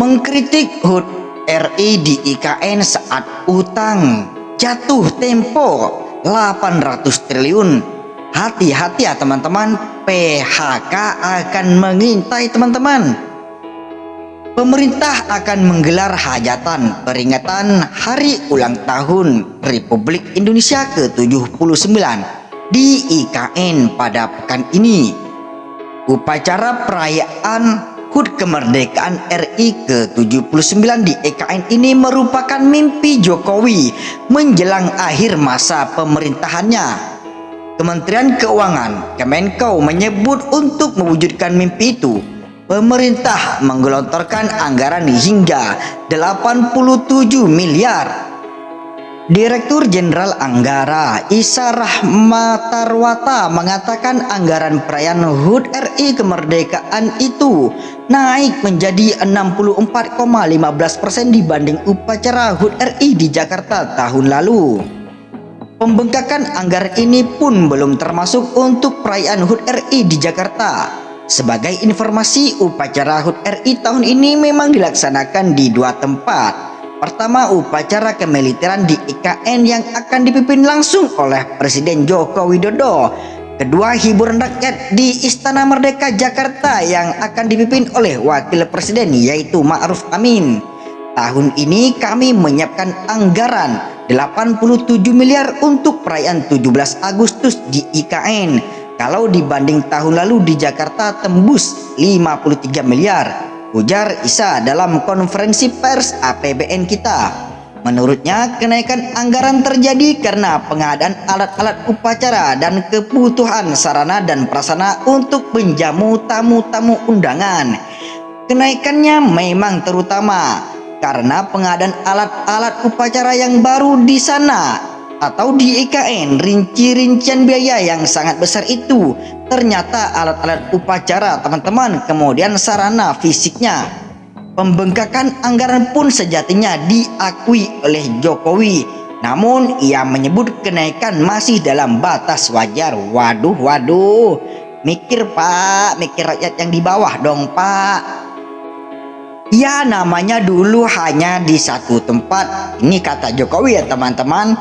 mengkritik HUT RI di IKN saat utang jatuh tempo 800 triliun. Hati-hati ya teman-teman, PHK akan mengintai teman-teman. Pemerintah akan menggelar hajatan peringatan Hari Ulang Tahun Republik Indonesia ke-79 di IKN pada pekan ini. Upacara perayaan HUT Kemerdekaan RI ke-79 di IKN ini merupakan mimpi Jokowi menjelang akhir masa pemerintahannya. Kementerian Keuangan Kemenko menyebut untuk mewujudkan mimpi itu, pemerintah menggelontorkan anggaran hingga 87 miliar. Direktur Jenderal Anggara Isa Rahmatarwata mengatakan anggaran perayaan HUT RI kemerdekaan itu naik menjadi 64,15% dibanding upacara HUT RI di Jakarta tahun lalu. Pembengkakan anggaran ini pun belum termasuk untuk perayaan HUT RI di Jakarta. Sebagai informasi, upacara HUT RI tahun ini memang dilaksanakan di dua tempat. Pertama, upacara kemiliteran di IKN yang akan dipimpin langsung oleh Presiden Joko Widodo. Kedua, hiburan rakyat di Istana Merdeka Jakarta yang akan dipimpin oleh Wakil Presiden yaitu Ma'ruf Amin. Tahun ini kami menyiapkan anggaran 87 miliar untuk perayaan 17 Agustus di IKN. Kalau dibanding tahun lalu di Jakarta tembus 53 miliar, ujar Isa dalam konferensi pers APBN kita. Menurutnya, kenaikan anggaran terjadi karena pengadaan alat-alat upacara dan kebutuhan sarana dan prasarana untuk menjamu tamu-tamu undangan. Kenaikannya memang terutama karena pengadaan alat-alat upacara yang baru di sana atau di IKN. Rincian biaya yang sangat besar itu ternyata alat-alat upacara teman-teman, kemudian sarana fisiknya. Pembengkakan anggaran pun sejatinya diakui oleh Jokowi, namun ia menyebut kenaikan masih dalam batas wajar. Waduh, mikir Pak, mikir rakyat yang di bawah dong Pak. Ya, namanya dulu hanya di satu tempat. Ini kata Jokowi ya teman-teman.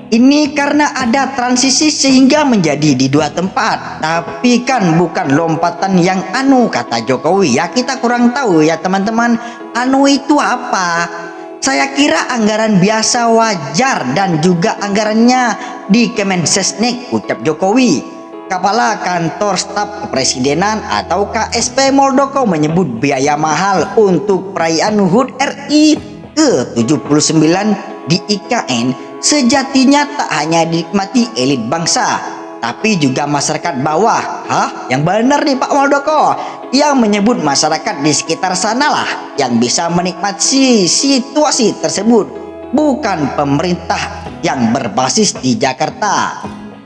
Ini karena ada transisi sehingga menjadi di dua tempat. Tapi kan bukan lompatan yang kata Jokowi. Ya, kita kurang tahu ya teman-teman. Itu apa? Saya kira anggaran biasa wajar dan juga anggarannya di Kemensesnek, ucap Jokowi. Kepala Kantor Staf Kepresidenan atau KSP Muldoko menyebut biaya mahal untuk perayaan HUT RI ke-79 di IKN sejatinya tak hanya dinikmati elit bangsa, tapi juga masyarakat bawah. Yang benar nih Pak Muldoko, yang menyebut masyarakat di sekitar sanalah yang bisa menikmati situasi tersebut, bukan pemerintah yang berbasis di Jakarta.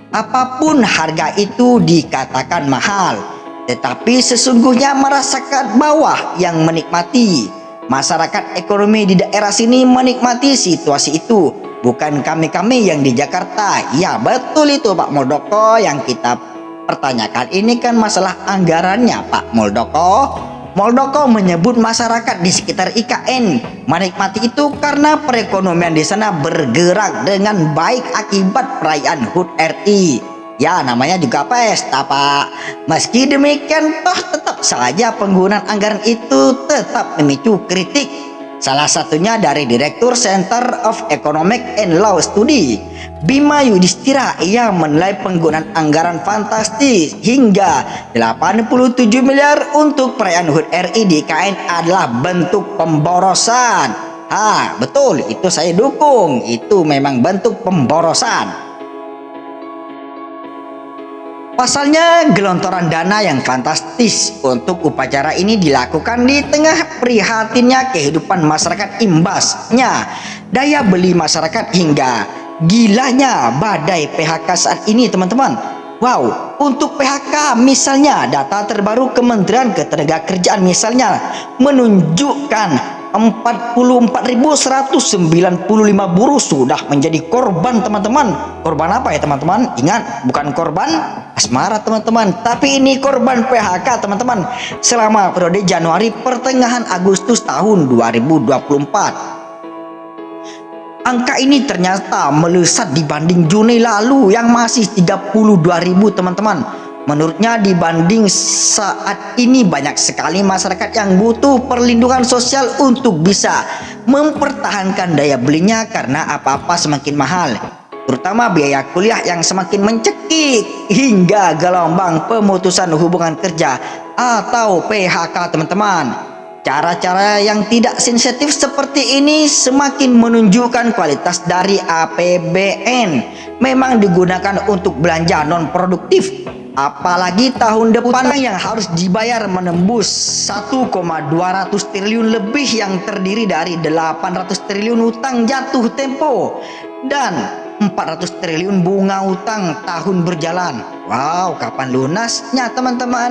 Apapun harga itu dikatakan mahal, tetapi sesungguhnya masyarakat bawah yang menikmati. Masyarakat ekonomi di daerah sini menikmati situasi itu, bukan kami-kami yang di Jakarta. Ya betul itu Pak Muldoko, yang kita pertanyakan ini kan masalah anggarannya Pak Muldoko. Muldoko menyebut masyarakat di sekitar IKN menikmati itu karena perekonomian di sana bergerak dengan baik akibat perayaan HUT RI. Ya, namanya juga pesta Pak. Meski demikian toh tetap saja penggunaan anggaran itu tetap memicu kritik. Salah satunya dari Direktur Center of Economic and Law Study, Bima Yudhistira. Ia menilai penggunaan anggaran fantastis hingga 87 miliar untuk perayaan HUT RI di IKN adalah bentuk pemborosan. Betul, itu saya dukung. Itu memang bentuk pemborosan. Pasalnya, gelontoran dana yang fantastis untuk upacara ini dilakukan di tengah prihatinnya kehidupan masyarakat, imbasnya daya beli masyarakat hingga gilanya badai PHK saat ini teman-teman. Wow, untuk PHK misalnya data terbaru Kementerian Ketenagakerjaan misalnya menunjukkan 44.195 buruh sudah menjadi korban, teman-teman. Korban apa ya, teman-teman? Ingat, bukan korban asmara, teman-teman, tapi ini korban PHK, teman-teman, selama periode Januari pertengahan Agustus tahun 2024. Angka ini ternyata melesat dibanding Juni lalu yang masih 32.000, teman-teman. Menurutnya dibanding saat ini banyak sekali masyarakat yang butuh perlindungan sosial untuk bisa mempertahankan daya belinya karena apa-apa semakin mahal, terutama biaya kuliah yang semakin mencekik hingga gelombang pemutusan hubungan kerja atau PHK, teman-teman. Cara-cara yang tidak sensitif seperti ini semakin menunjukkan kualitas dari APBN memang digunakan untuk belanja non produktif. Apalagi tahun depan yang harus dibayar menembus 1,200 triliun lebih yang terdiri dari 800 triliun utang jatuh tempo dan 400 triliun bunga utang tahun berjalan. Wow, kapan lunasnya, teman-teman?